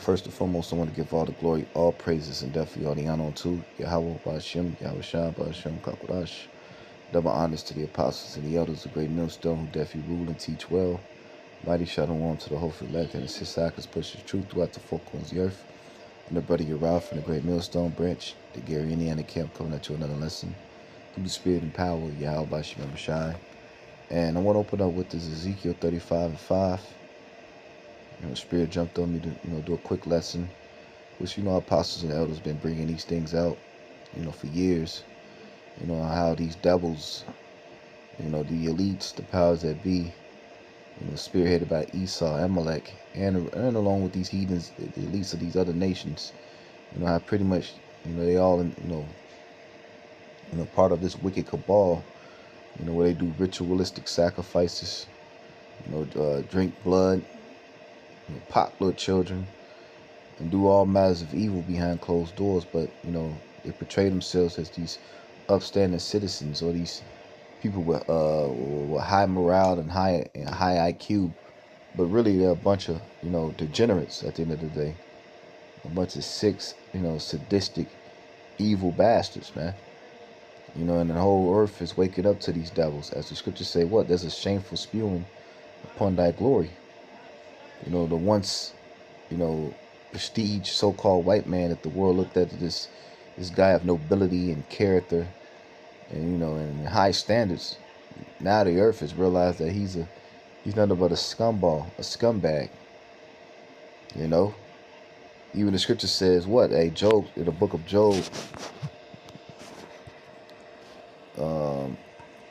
First and foremost, I want to give all the glory, all praises, and definitely all the honor unto Yahweh, Ba'ashem, Yahweh Shah, Ba'ashem, Kakodash. Double honors to the apostles and the elders, the great millstone who definitely rule and teach well. Mighty shalom to the hopeful elect and assist Sackers push the truth throughout the four corners of the earth. And the brother Uriah from the great millstone branch, the Gary Indiana camp, coming at you another lesson through the spirit and power of Yahweh, Ba'ashem, Shai. And I want to open up with this Ezekiel 35:5. Spirit jumped on me to, do a quick lesson, which, apostles and elders been bringing these things out, for years. How these devils, the elites, the powers that be, spearheaded by Esau, Amalek, and along with these heathens, the elites of these other nations, how pretty much, they all, part of this wicked cabal, where they do ritualistic sacrifices, drink blood, pop little children, and do all matters of evil behind closed doors. But they portray themselves as these upstanding citizens, or these people with high morale and high IQ. But really, they're a bunch of degenerates at the end of the day, a bunch of sick, sadistic, evil bastards, man. And the whole earth is waking up to these devils, as the scriptures say. What? There's a shameful spewing upon thy glory. The once, prestige so-called white man that the world looked at, this guy of nobility and character and, and high standards. Now the earth has realized that he's nothing but a scumbag. Even the scripture says what? Job, in the book of Job,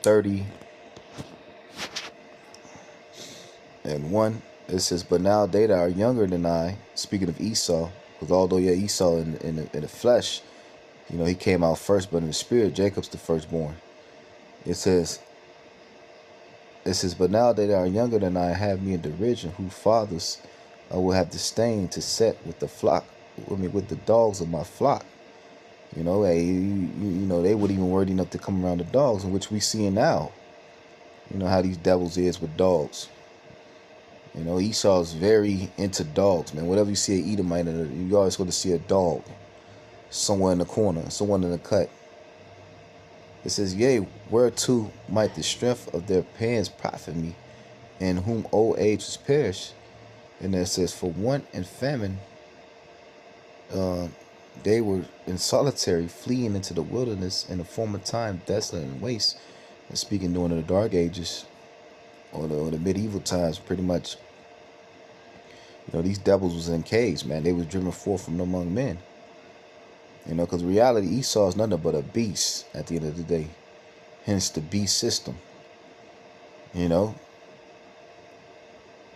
30:1, it says, "But now they that are younger than I," speaking of Esau, because although Esau in the flesh, he came out first, but in the spirit, Jacob's the firstborn. It says, "But now they that are younger than I have me in derision, whose fathers I will have disdain to set with the flock, with the dogs of my flock." They wouldn't even worthy enough to come around the dogs, in which we seeing now. How these devils is with dogs. Esau's very into dogs, man. Whatever you see an Edomite, you always going to see a dog somewhere in the corner, someone in the cut. It says, "Yea, whereto might the strength of their parents profit me, in whom old age is perished." And then it says, "For want and famine, they were in solitary, fleeing into the wilderness in the former time, desolate and waste." And speaking during the dark ages, or the medieval times, pretty much. These devils was in caves, man. They was driven forth from among men. Because in reality, Esau is nothing but a beast at the end of the day. Hence the beast system. It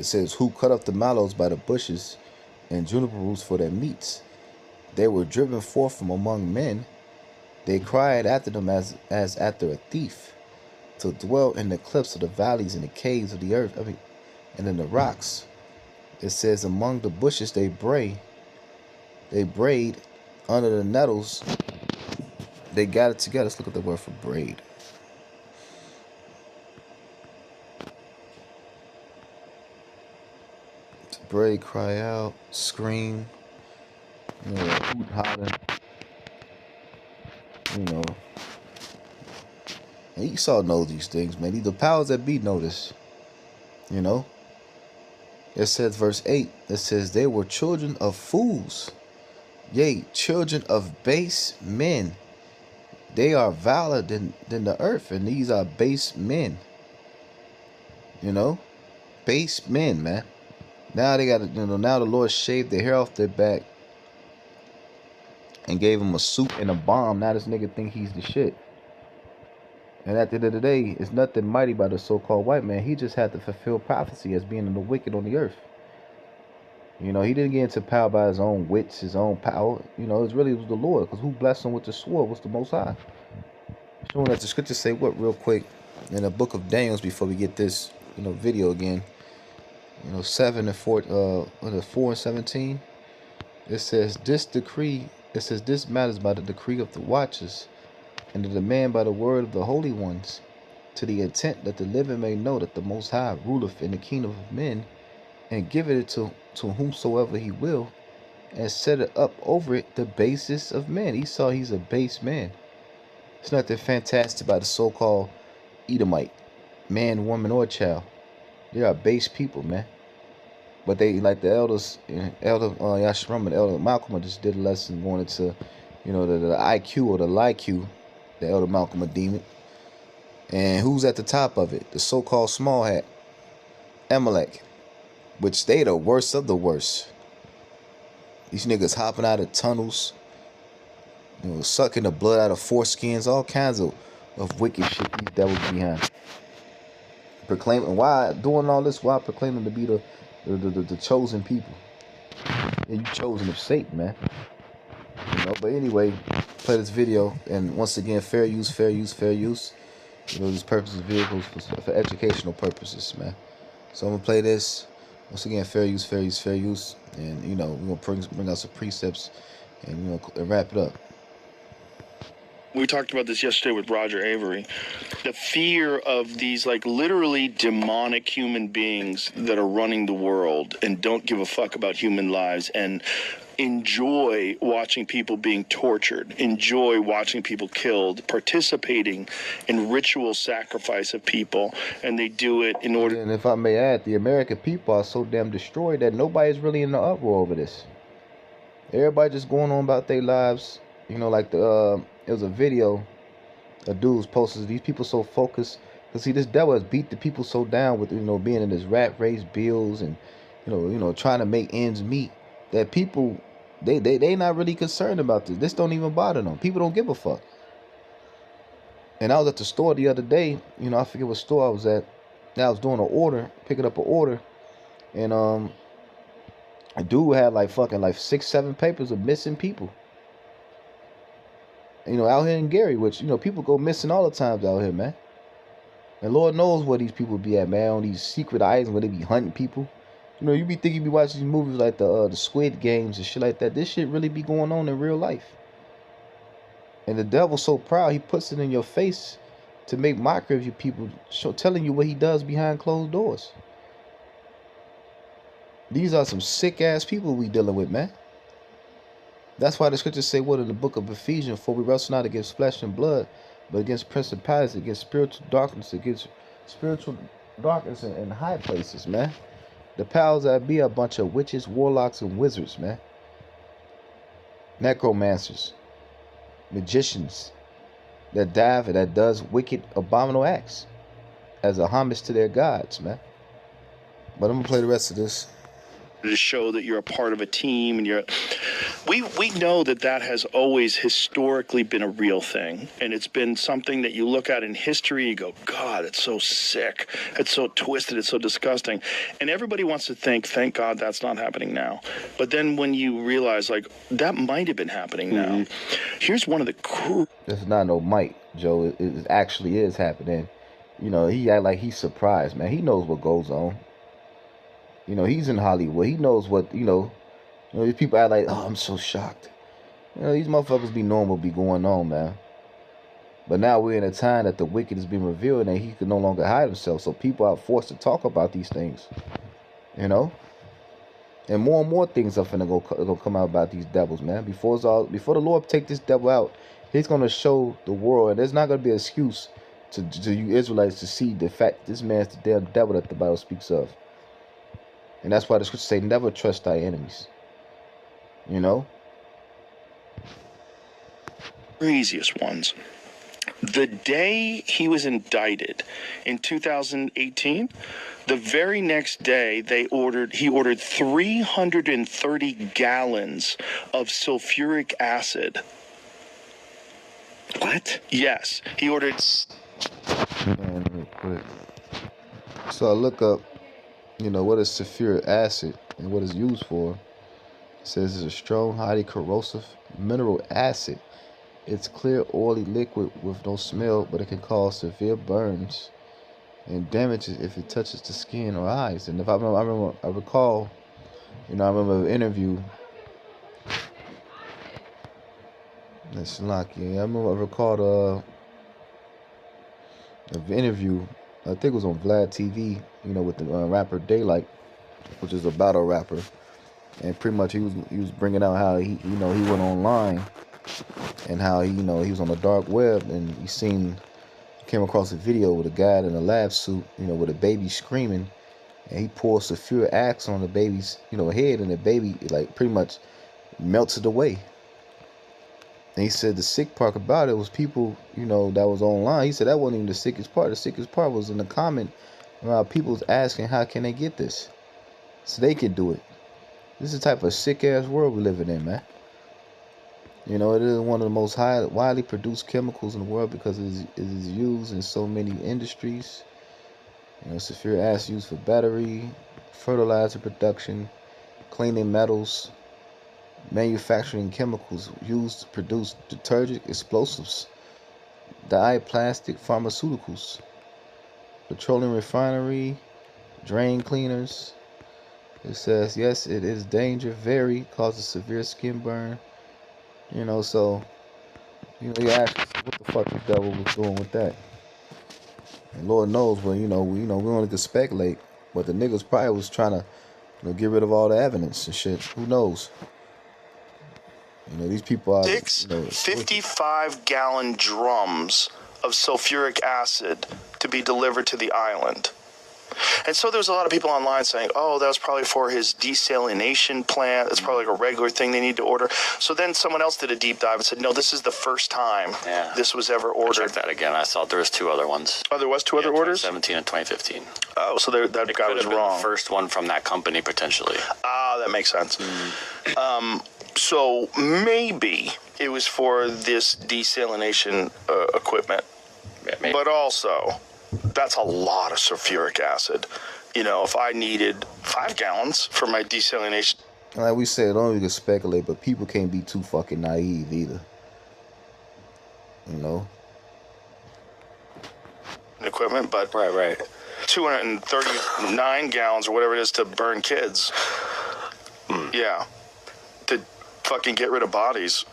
says, "Who cut up the mallows by the bushes and juniper roots for their meats? They were driven forth from among men. They cried after them as after a thief, to dwell in the cliffs of the valleys and the caves of the earth, and in the rocks." It says, "Among the bushes they brayed, under the nettles they gathered together." Let's look at the word for braid. To bray, cry out, scream, hoot, hollering, And Esau knows these things, man. The powers that be know this. It says, verse 8, it says, "They were children of fools, yea, children of base men. They are viler than the earth, and these are base men." Base men, man. Now they got now the Lord shaved the hair off their back and gave him a suit and a bomb. Now this nigga think he's the shit. And at the end of the day, it's nothing mighty by the so-called white man. He just had to fulfill prophecy as being the wicked on the earth. He didn't get into power by his own wits, his own power. It was the Lord, because who blessed him with the sword was the Most High. Showing that the scriptures say what, real quick, in the book of Daniel, before we get this, video again. 4 and 17. It says, "This matters by the decree of the watchers, and the demand by the word of the holy ones, to the intent that the living may know that the Most High ruleth in the kingdom of men, and giveth it to whomsoever he will, and set it up over it the basis of man. Esau, he's a base man. It's nothing fantastic about the so-called Edomite, man, woman, or child. They are base people, man. But they, like the elders, y'all should remember, the elder Malcolm just did a lesson going into, the IQ or the LIQ, the elder Malcolm deem it. And who's at the top of it? The so-called small hat, Amalek, which they the worst of the worst. These niggas hopping out of tunnels, sucking the blood out of foreskins, all kinds of wicked shit these devils behind. Proclaiming, why doing all this? Why proclaiming to be the chosen people? Yeah, you chosen of Satan, man. But anyway, play this video, and once again, fair use, fair use, fair use. These purposes vehicles for educational purposes, man. So I'm gonna play this. Once again, fair use, fair use, fair use, and we're gonna bring out some precepts, and we're gonna wrap it up. We talked about this yesterday with Roger Avery. The fear of these, like, literally demonic human beings that are running the world and don't give a fuck about human lives and enjoy watching people being tortured, enjoy watching people killed, participating in ritual sacrifice of people, and they do it in order. And if I may add, the American people are so damn destroyed that nobody's really in the uproar over this. Everybody just going on about their lives. Like it was a video a dude was posting. These people so focused, because see, this devil has beat the people so down with being in this rat race, bills, and trying to make ends meet, that people they not really concerned about this. This don't even bother them. People don't give a fuck. And I was at the store the other day. I forget what store I was at. And I was doing an order, picking up an order, and a dude had like 6-7 papers of missing people. Out here in Gary, which, people go missing all the times out here, man. And Lord knows where these people be at, man, on these secret islands where they be hunting people. You be thinking you be watching these movies like the Squid Games and shit like that. This shit really be going on in real life. And the devil's so proud, he puts it in your face to make mockery of you people, telling you what he does behind closed doors. These are some sick-ass people we dealing with, man. That's why the scriptures say what in the book of Ephesians, for we wrestle not against flesh and blood, but against principalities, against spiritual darkness in high places, man. The powers that be are a bunch of witches, warlocks, and wizards, man. Necromancers, magicians, that does wicked, abominable acts as a homage to their gods, man. But I'm gonna play the rest of this to show that you're a part of a team, and we know that has always historically been a real thing, and it's been something that you look at in history and you go, God, it's so sick, it's so twisted, it's so disgusting, and everybody wants to thank God that's not happening now. But then when you realize, like, that might have been happening now. Here's one of the It's not no might, Joe. It actually is happening. He act like he's surprised, man. He knows what goes on. He's in Hollywood. He knows what, these people act like, oh, I'm so shocked. These motherfuckers be knowing what be going on, man. But now we're in a time that the wicked is being revealed and he can no longer hide himself. So people are forced to talk about these things, And more things are finna go come out about these devils, man. Before the Lord take this devil out, he's gonna show the world, and there's not gonna be an excuse to you Israelites to see the fact this man's the damn devil that the Bible speaks of. And that's why the scriptures say, never trust thy enemies. Craziest ones. The day he was indicted in 2018, the very next day he ordered 330 gallons of sulfuric acid. What? Yes, he ordered. Man, real quick. So I look up, what is sulfuric acid and what it's used for. It says it's a strong, highly corrosive mineral acid. It's clear, oily liquid with no smell, but it can cause severe burns and damages if it touches the skin or eyes. And if I recall, I remember an interview. That's lucky. I recalled an interview. I think it was on Vlad TV. With the rapper Daylight, which is a battle rapper. and pretty much he was bringing out how he went online and how he was on the dark web and came across a video with a guy in a lab suit, with a baby screaming, and he poured sulfuric acid on the baby's head, and the baby like pretty much melted away. And he said the sick part about it was people, that was online. He said that wasn't even the sickest part. The sickest part was in the comment about people was asking how can they get this, so they can do it. This is the type of sick ass world we living in, man. It is one of the most widely produced chemicals in the world because it is used in so many industries. Sulfuric acid used for battery, fertilizer production, cleaning metals, manufacturing chemicals used to produce detergent, explosives, dye, plastic, pharmaceuticals, petroleum refinery, drain cleaners. It says, yes, it is danger, very, causes severe skin burn. So, you ask what the fuck the devil was doing with that. And Lord knows, well, we only could speculate, but the niggas probably was trying to, get rid of all the evidence and shit. Who knows? These people are 55-gallon drums of sulfuric acid to be delivered to the island. And so there was a lot of people online saying, oh, that was probably for his desalination plant. That's probably like a regular thing they need to order. So then someone else did a deep dive and said, no, this is the first time this was ever ordered. Check that again. I saw there was 2 other ones. Oh, there was 2 other orders? 2017 and 2015. Oh, so that guy was wrong. The first one from that company, potentially. Ah, that makes sense. So maybe it was for this desalination equipment. Yeah, but also, that's a lot of sulfuric acid. If I needed 5 gallons for my desalination. Like we said, don't even speculate, but people can't be too fucking naive either. Equipment, but right. 239 gallons or whatever it is to burn kids. Yeah. To fucking get rid of bodies.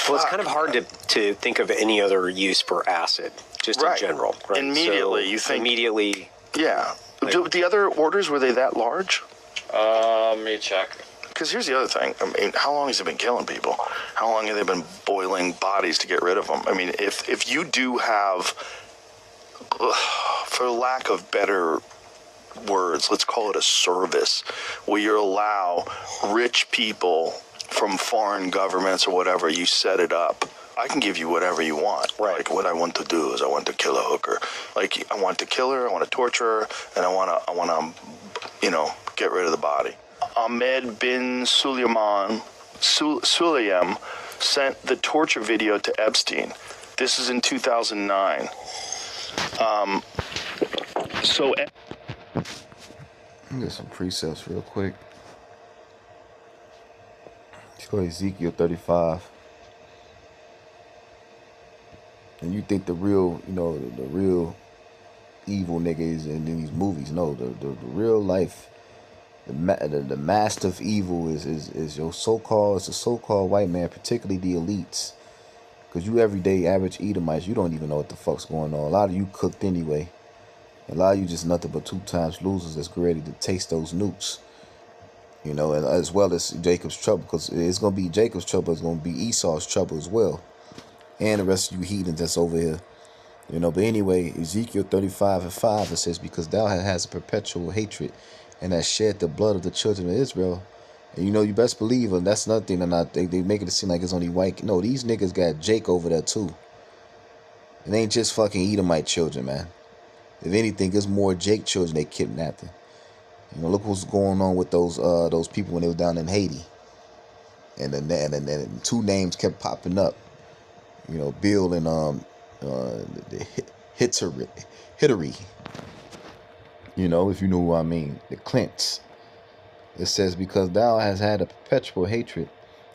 Well, it's kind of hard to think of any other use for acid, just in general. Right? Immediately, so you think. Immediately. Yeah. The other orders, were they that large? Let me check. Because here's the other thing. I mean, how long has it been killing people? How long have they been boiling bodies to get rid of them? I mean, if you do have, for lack of better words, let's call it a service, where you allow rich people from foreign governments or whatever, you set it up. I can give you whatever you want. Right. Like, what I want to do is I want to kill a hooker. Like, I want to kill her, I want to torture her, and I want to, get rid of the body. Ahmed bin Sulayem sent the torture video to Epstein. This is in 2009. Let me get some precepts real quick. Let's go to Ezekiel 35. And you think the real, the real evil niggas in these movies? No, the real life, the master of evil is your so-called white man, particularly the elites. Because you everyday average Edomites, you don't even know what the fuck's going on. A lot of you cooked anyway. A lot of you just nothing but 2 times losers that's ready to taste those nukes. And as well as Jacob's trouble, because it's going to be Jacob's trouble, it's going to be Esau's trouble as well. And the rest of you heathens that's over here. But anyway, Ezekiel 35:5, it says, because thou hast a perpetual hatred, and hast shed the blood of the children of Israel. And you best believe, and that's another thing, they make it seem like it's only white. No, these niggas got Jake over there too. It ain't just fucking Edomite children, man. If anything, it's more Jake children they kidnapped. Look what's going on with those people when they were down in Haiti. And then 2 names kept popping up. Bill and the Hittery. If you know who I mean, the Clints. It says, because thou hast had a perpetual hatred,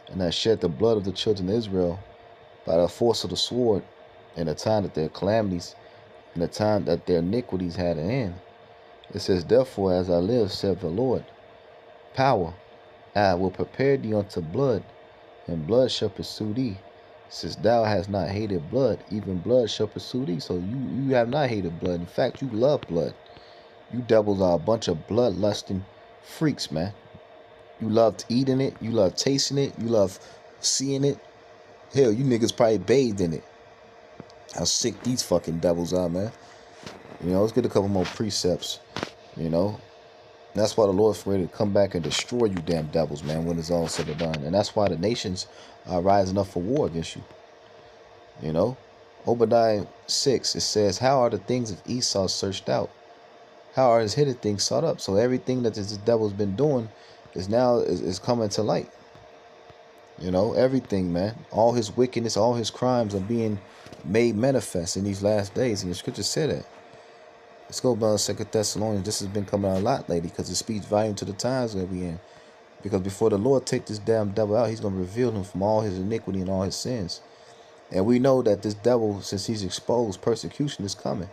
and hast shed the blood of the children of Israel by the force of the sword, in the time that their calamities, in the time that their iniquities had an end. It says, therefore, as I live, saith the Lord, power, I will prepare thee unto blood, and blood shall pursue thee. Since thou hast not hated blood, even blood shall pursue thee. So you have not hated blood. In fact, you love blood. You devils are a bunch of bloodlusting freaks, man. You love eating it. You love tasting it. You love seeing it. Hell, you niggas probably bathed in it. How sick these fucking devils are, man. You know, let's get a couple more precepts. You know, that's why the Lord's ready to come back and destroy you damn devils, man, when it's all said and done. And that's why the nations are rising up for war against you. You know, Obadiah 6, it says, how are the things of Esau searched out? How are his hidden things sought up? So everything that this devil's been doing is now is coming to light. You know, everything, man. All his wickedness, all his crimes are being made manifest in these last days. And the scripture said that. Let's go about 2 Thessalonians. This has been coming out a lot lately because it speaks volume to the times that we in. Because before the Lord take this damn devil out, he's going to reveal him from all his iniquity and all his sins. And we know that this devil, since he's exposed, persecution is coming.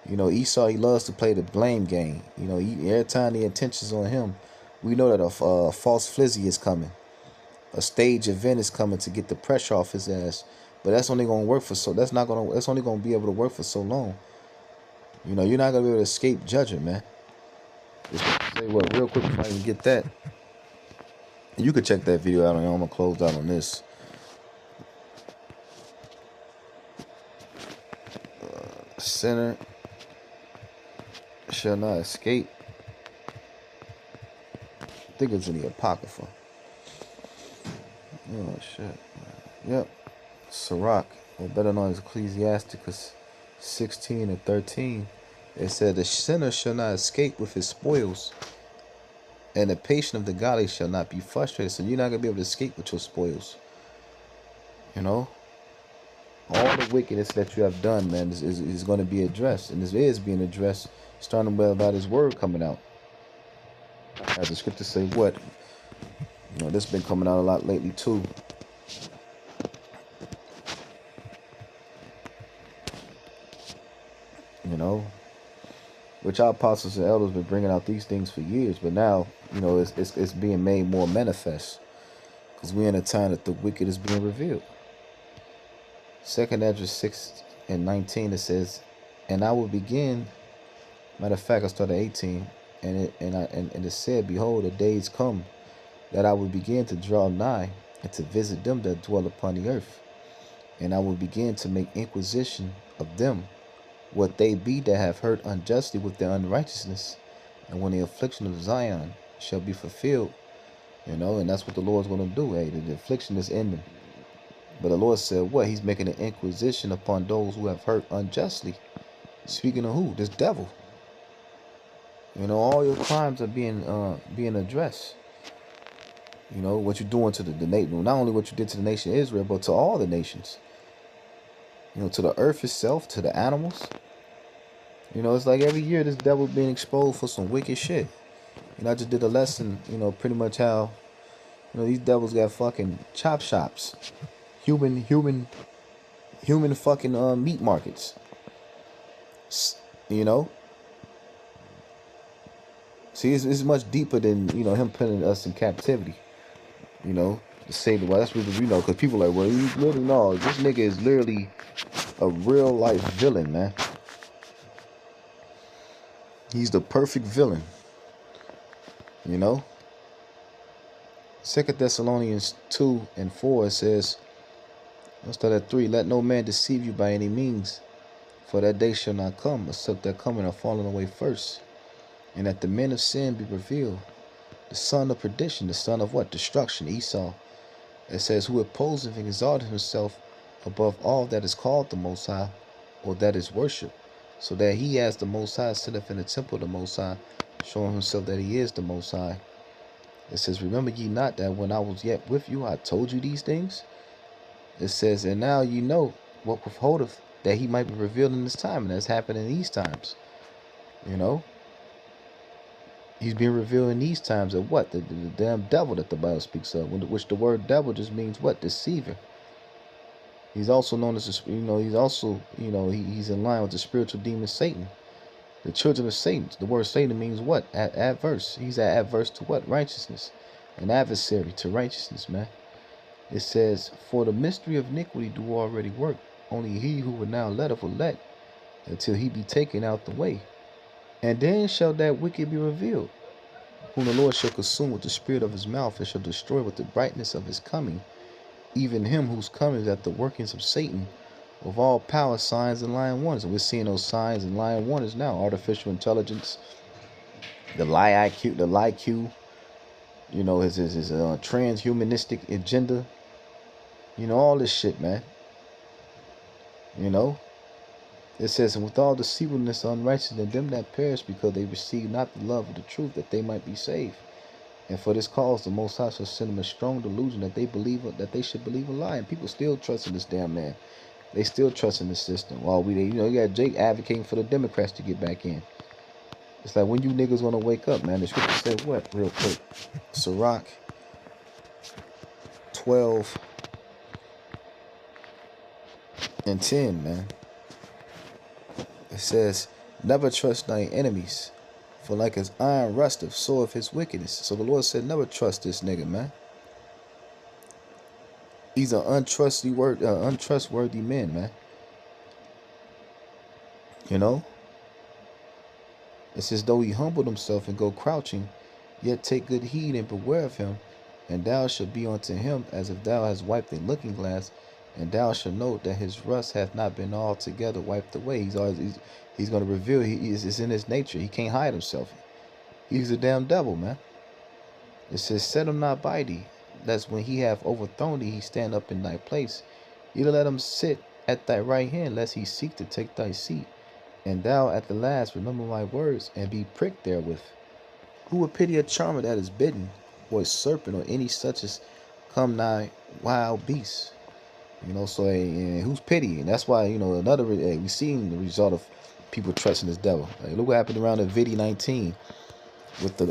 You know, Esau, he loves to play the blame game. You know, every time the attention's on him, we know that a false flizzy is coming. A stage event is coming to get the pressure off his ass. But that's only going to work for that's only going to be able to work for so long. You know, you're not going to be able to escape judgment, man. Just say what, real quick before I even get that. You could check that video out. I'm going to close out on this. Sinner shall not escape. I think it's in the Apocrypha. Oh, shit. Yep. Sirach, or better known as Ecclesiasticus 16 and 13. It said, the sinner shall not escape with his spoils, and the patient of the godly shall not be frustrated. So you're not going to be able to escape with your spoils. You know? All the wickedness that you have done, man, is going to be addressed. And this is being addressed, starting about his word coming out. As the scriptures say, what? You know, this has been coming out a lot lately, too. You know? Which our apostles and elders been bringing out these things for years. But now, you know, it's being made more manifest. Because we're in a time that the wicked is being revealed. 2nd Ezra 6 and 19, it says, and I will begin, matter of fact, I started 18, and it said, behold, the days come that I will begin to draw nigh and to visit them that dwell upon the earth. And I will begin to make inquisition of them, what they be that have hurt unjustly with their unrighteousness. And when the affliction of Zion shall be fulfilled, you know, and that's what the Lord's going to do. Hey, the affliction is ending. But the Lord said what? He's making an inquisition upon those who have hurt unjustly. Speaking of who? This devil. You know, all your crimes are being addressed. You know, what you're doing to the nation. Not only what you did to the nation of Israel, but to all the nations. You know, to the earth itself, to the animals. You know, it's like every year this devil being exposed for some wicked shit. And I just did a lesson, you know, pretty much how, you know, these devils got fucking chop shops. Human fucking meat markets. You know? See, it's much deeper than, you know, him putting us in captivity. You know? To say the, well, that's what we know, because people are like, well, you literally know, this nigga is literally a real life villain, man. He's the perfect villain. You know? 2 Thessalonians 2 and 4, it says, let's start at 3. Let no man deceive you by any means, for that day shall not come, except that coming are fallen away first. And that the men of sin be revealed, the son of perdition, the son of what? Destruction, Esau. It says, who opposeth and exalted himself above all that is called the Most High, or that is worship, so that he as the Most High sitteth in the temple of the Most High, showing himself that he is the Most High. It says, remember ye not that when I was yet with you, I told you these things? It says, and now you know what withholdeth, that he might be revealed in this time, and that's happened in these times. You know? He's being revealed in these times of what? The damn devil that the Bible speaks of, which the word devil just means what? Deceiver. He's also known as, you know, he's also, you know, he's in line with the spiritual demon Satan. The children of Satan. The word Satan means what? Adverse. He's adverse to what? Righteousness. An adversary to righteousness, man. It says, for the mystery of iniquity do already work. Only he who will now let will let, until he be taken out the way. And then shall that wicked be revealed, whom the Lord shall consume with the spirit of his mouth, and shall destroy with the brightness of his coming, even him whose coming is at the workings of Satan, with all power, signs, and lying wonders. And we're seeing those signs and lying wonders now. Artificial intelligence, the lie Q, you know, his transhumanistic agenda, you know, all this shit, man. You know, it says, and with all deceitfulness, unrighteousness, and them that perish, because they receive not the love of the truth, that they might be saved. And for this cause, the Most High shall send them a strong delusion that they should believe a lie. And people still trust in this damn man. They still trust in the system. While you got Jake advocating for the Democrats to get back in. It's like, when you niggas gonna wake up, man? The scripture said what, real quick? Sirach 12:10, man. It says, never trust thine enemies, for like as iron rusteth, so of his wickedness. So the Lord said, never trust this nigga, man. These are untrustworthy men, man. You know? It's as though he humbled himself and go crouching, yet take good heed and beware of him, and thou shalt be unto him as if thou hast wiped a looking glass, and thou shalt know that his rust hath not been altogether wiped away. He's going to reveal, it's in his nature. He can't hide himself. He's a damn devil, man. It says, set him not by thee, lest when he hath overthrown thee, he stand up in thy place. Either let him sit at thy right hand, lest he seek to take thy seat. And thou at the last remember my words, and be pricked therewith. Who would pity a charmer that is bitten, or a serpent, or any such as come nigh wild beasts? You know, so who's pity? And that's why, you know, we seen the result of people trusting this devil. Like, look what happened around the Vidi 19 with the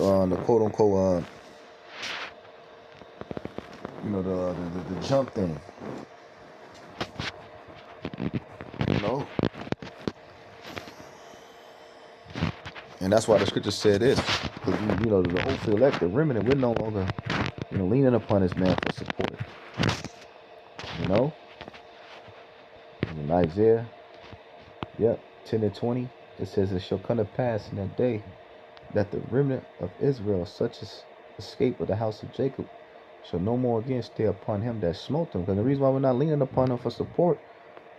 quote unquote the jump thing. You know? And that's why the scripture said this. Because, you know, the hopeful elect, the remnant, we're no longer, you know, leaning upon this man for support. You know? In Isaiah, 10:20, it says, it shall come to pass in that day that the remnant of Israel, such as escape of the house of Jacob, shall no more again stay upon him that smote them. Because the reason why we're not leaning upon them for support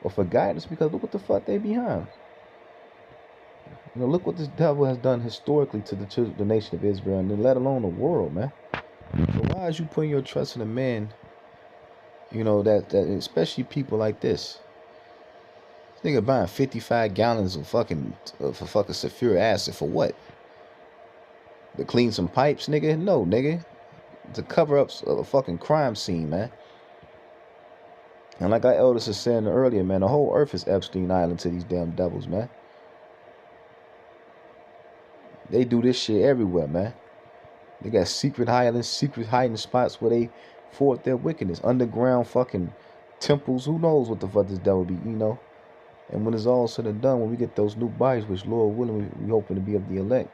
or for guidance, because look what the fuck they behind. You know, look what this devil has done historically to the nation of Israel, and then let alone the world, man. So why is you putting your trust in a man, you know, that especially people like this? This nigga buying 55 gallons of fucking sulfuric acid for what? To clean some pipes, nigga? No, nigga. To cover up a fucking crime scene, man. And like our elders was saying earlier, man, the whole earth is Epstein Island to these damn devils, man. They do this shit everywhere, man. They got secret hiding spots where they fought their wickedness. Underground fucking temples. Who knows what the fuck this devil be, you know? And when it's all said and done, when we get those new bodies, which Lord willing, we hoping to be of the elect,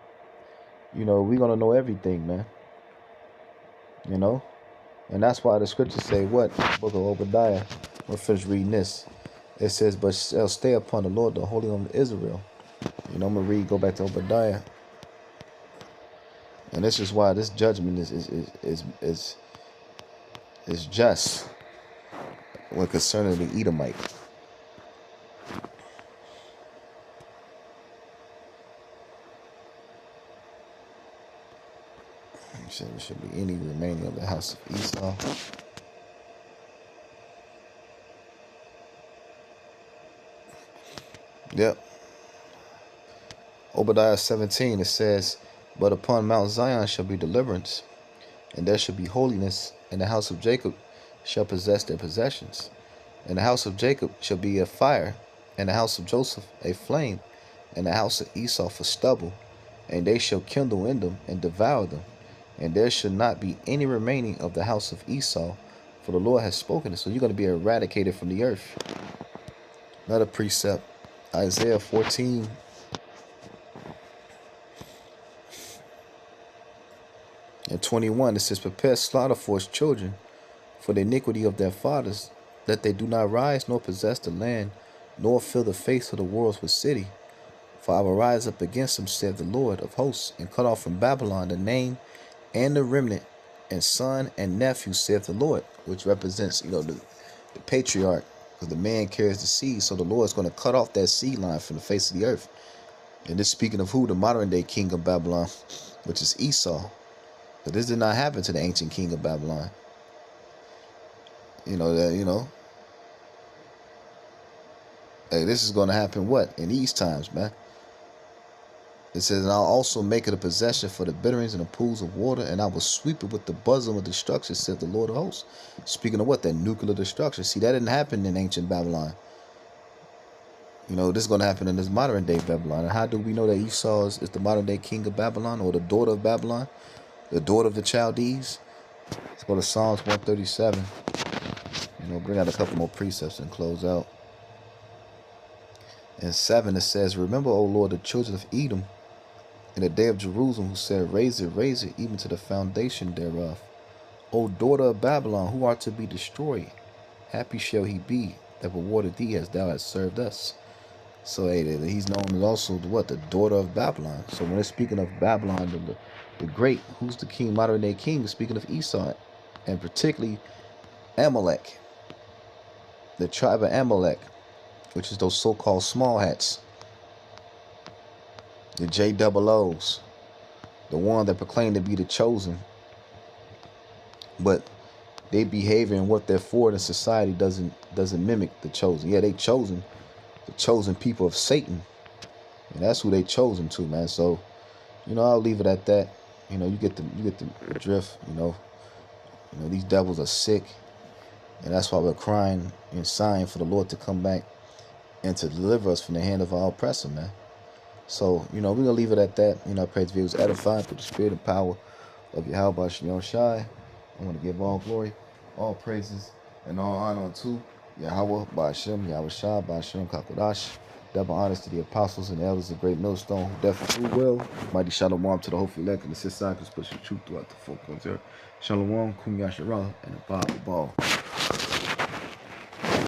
you know, we're going to know everything, man. You know? And that's why the scriptures say what? Book of Obadiah. We'll finish reading this. It says, but shall stay upon the Lord, the Holy One of Israel. You know, I'm going to go back to Obadiah. And this is why this judgment is just when concerning the Edomite. There should be any remaining of the house of Esau. Yep. Obadiah 17, it says, but upon Mount Zion shall be deliverance, and there shall be holiness, and the house of Jacob shall possess their possessions. And the house of Jacob shall be a fire, and the house of Joseph a flame, and the house of Esau for stubble, and they shall kindle in them and devour them. And there shall not be any remaining of the house of Esau, for the Lord has spoken it. So you're going to be eradicated from the earth. Another precept, Isaiah 14. And 21, it says, prepare slaughter for his children, for the iniquity of their fathers, that they do not rise nor possess the land, nor fill the face of the worlds with city. For I will rise up against them, saith the Lord of hosts, and cut off from Babylon the name and the remnant, and son and nephew, saith the Lord, which represents, the patriarch, because the man carries the seed. So the Lord is going to cut off that seed line from the face of the earth. And this speaking of who? The modern day king of Babylon, which is Esau. But this did not happen to the ancient king of Babylon. Hey, this is going to happen what? In these times, man. It says, and I'll also make it a possession for the bitterns and the pools of water, and I will sweep it with the bosom of destruction, said the Lord of hosts. Speaking of what? That nuclear destruction. See, that didn't happen in ancient Babylon. This is going to happen in this modern day Babylon. And how do we know that Esau is the modern day king of Babylon, or the daughter of Babylon, the daughter of the Chaldees? Let's go to Psalms 137. Bring out a couple more precepts and close out. In 7 it says, remember, O Lord, the children of Edom, in the day of Jerusalem, who said, raise it, even to the foundation thereof. O daughter of Babylon, who art to be destroyed, happy shall he be that rewarded thee as thou hast served us. So he's known as also the daughter of Babylon. So when it's speaking of Babylon, the great, who's the king, modern day king, speaking of Esau, and particularly Amalek, the tribe of Amalek, which is those so-called small hats, the JOOs, the one that proclaim to be the chosen, but they behavior and what they're for in society doesn't mimic the chosen. Yeah, they chosen, the chosen people of Satan, and that's who they chosen to, man. So, I'll leave it at that. You get the drift. These devils are sick, and that's why we're crying and sighing for the Lord to come back and to deliver us from the hand of our oppressor, man. So, we're going to leave it at that. I pray this video was edifying through the spirit and power of Yahweh Shem Shai. I want to give all glory, all praises, and all honor unto Yahweh Ba'ashem, Yahweh Shai, Ba'ashem Kakodash. Double honors to the apostles and the elders of Great Millstone, who definitely well. Mighty Shalom to the hopeful elect and the six cycles pushing truth throughout the 4.0. Shalom, Kum Yashara, and the Bible Ball.